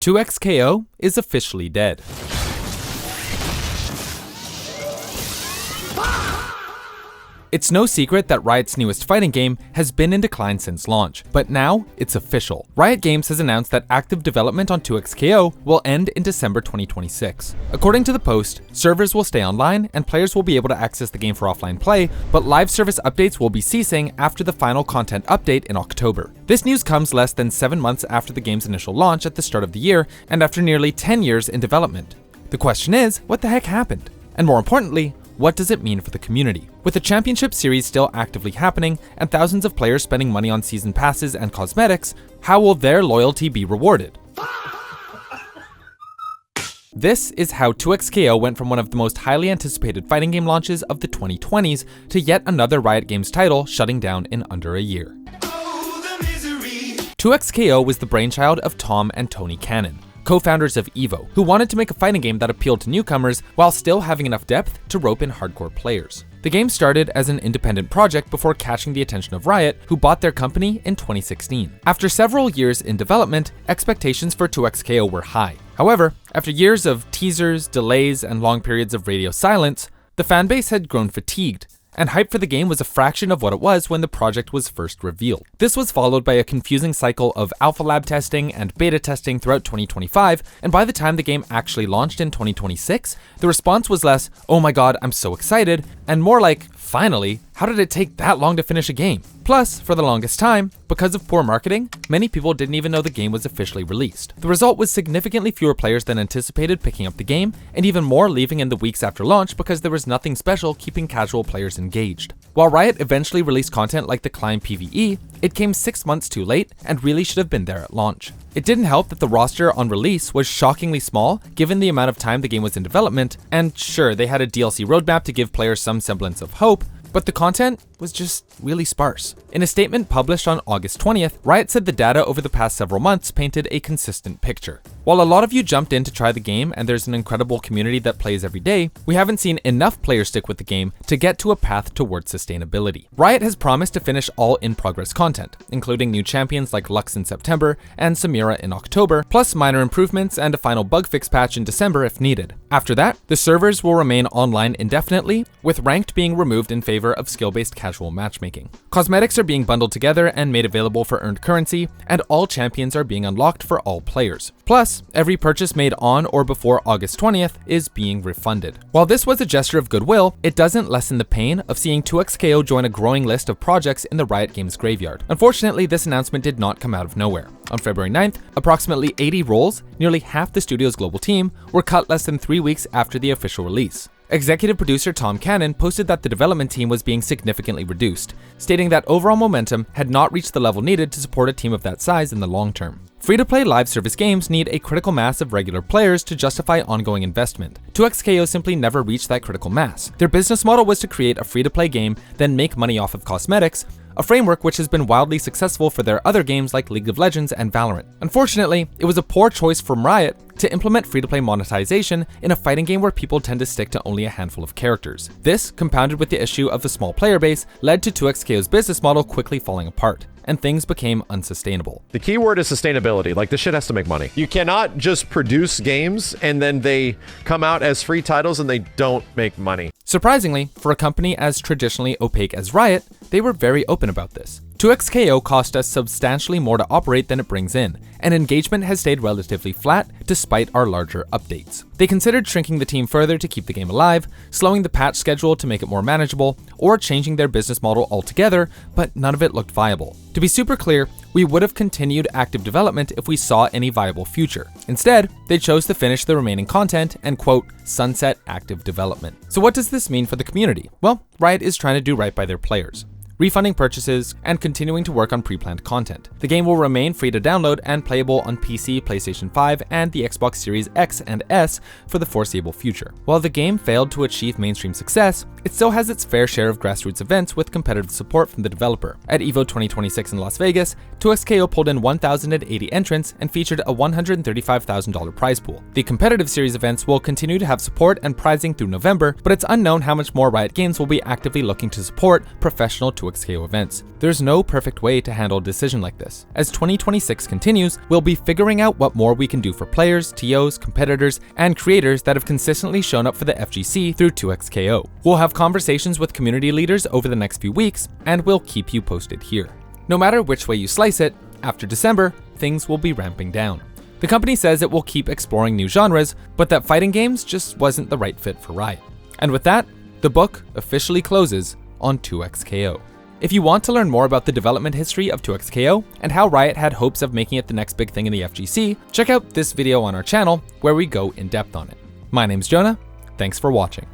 2XKO is officially dead. It's no secret that Riot's newest fighting game has been in decline since launch, but now it's official. Riot Games has announced that active development on 2XKO will end in December 2026. According to the post, servers will stay online and players will be able to access the game for offline play, but live service updates will be ceasing after the final content update in October. This news comes less than 7 months after the game's initial launch at the start of the year and after nearly 10 years in development. The question is, what the heck happened? And more importantly, what does it mean for the community? With the championship series still actively happening and thousands of players spending money on season passes and cosmetics, how will their loyalty be rewarded? This is how 2XKO went from one of the most highly anticipated fighting game launches of the 2020s to yet another Riot Games title shutting down in under a year. 2XKO was the brainchild of Tom and Tony Cannon, co-founders of EVO, who wanted to make a fighting game that appealed to newcomers while still having enough depth to rope in hardcore players. The game started as an independent project before catching the attention of Riot, who bought their company in 2016. After several years in development, expectations for 2XKO were high. However, after years of teasers, delays, and long periods of radio silence, the fanbase had grown fatigued, and hype for the game was a fraction of what it was when the project was first revealed. This was followed by a confusing cycle of alpha lab testing and beta testing throughout 2025, and by the time the game actually launched in 2026, the response was less, "Oh my god, I'm so excited," and more like, "Finally, how did it take that long to finish a game?" Plus, for the longest time, because of poor marketing, many people didn't even know the game was officially released. The result was significantly fewer players than anticipated picking up the game, and even more leaving in the weeks after launch because there was nothing special keeping casual players engaged. While Riot eventually released content like the Climb PvE, it came 6 months too late and really should have been there at launch. It didn't help that the roster on release was shockingly small given the amount of time the game was in development, and sure, they had a DLC roadmap to give players some semblance of hope, but the content was just really sparse. In a statement published on August 20th, Riot said the data over the past several months painted a consistent picture. While a lot of you jumped in to try the game and there's an incredible community that plays every day, we haven't seen enough players stick with the game to get to a path towards sustainability. Riot has promised to finish all in-progress content, including new champions like Lux in September and Samira in October, plus minor improvements and a final bug fix patch in December if needed. After that, the servers will remain online indefinitely, with ranked being removed in favor of skill-based casual matchmaking. Cosmetics are being bundled together and made available for earned currency, and all champions are being unlocked for all players. Plus, every purchase made on or before August 20th is being refunded. While this was a gesture of goodwill, it doesn't lessen the pain of seeing 2XKO join a growing list of projects in the Riot Games graveyard. Unfortunately, this announcement did not come out of nowhere. On February 9th, approximately 80 roles, nearly half the studio's global team, were cut less than 3 weeks after the official release. Executive producer Tom Cannon posted that the development team was being significantly reduced, stating that overall momentum had not reached the level needed to support a team of that size in the long term. Free-to-play live service games need a critical mass of regular players to justify ongoing investment. 2XKO simply never reached that critical mass. Their business model was to create a free-to-play game, then make money off of cosmetics, a framework which has been wildly successful for their other games like League of Legends and Valorant. Unfortunately, it was a poor choice from Riot to implement free-to-play monetization in a fighting game where people tend to stick to only a handful of characters. This, compounded with the issue of the small player base, led to 2XKO's business model quickly falling apart, and things became unsustainable. The key word is sustainability. Like, this shit has to make money. You cannot just produce games and then they come out as free titles and they don't make money. Surprisingly, for a company as traditionally opaque as Riot, they were very open about this. 2XKO cost us substantially more to operate than it brings in, and engagement has stayed relatively flat despite our larger updates. They considered shrinking the team further to keep the game alive, slowing the patch schedule to make it more manageable, or changing their business model altogether, but none of it looked viable. To be super clear, we would have continued active development if we saw any viable future. Instead, they chose to finish the remaining content and quote, sunset active development. So what does this mean for the community? Well, Riot is trying to do right by their players, refunding purchases, and continuing to work on pre-planned content. The game will remain free to download and playable on PC, PlayStation 5, and the Xbox Series X and S for the foreseeable future. While the game failed to achieve mainstream success, it still has its fair share of grassroots events with competitive support from the developer. At EVO 2026 in Las Vegas, 2XKO pulled in 1,080 entrants and featured a $135,000 prize pool. The competitive series events will continue to have support and prizing through November, but it's unknown how much more Riot Games will be actively looking to support professional 2XKO 2xKO events. There's no perfect way to handle a decision like this. As 2026 continues, we'll be figuring out what more we can do for players, TOs, competitors, and creators that have consistently shown up for the FGC through 2xKO. We'll have conversations with community leaders over the next few weeks, and we'll keep you posted here. No matter which way you slice it, after December, things will be ramping down. The company says it will keep exploring new genres, but that fighting games just wasn't the right fit for Riot. And with that, the book officially closes on 2xKO. If you want to learn more about the development history of 2xKO and how Riot had hopes of making it the next big thing in the FGC, check out this video on our channel where we go in depth on it. My name's Jonah, thanks for watching.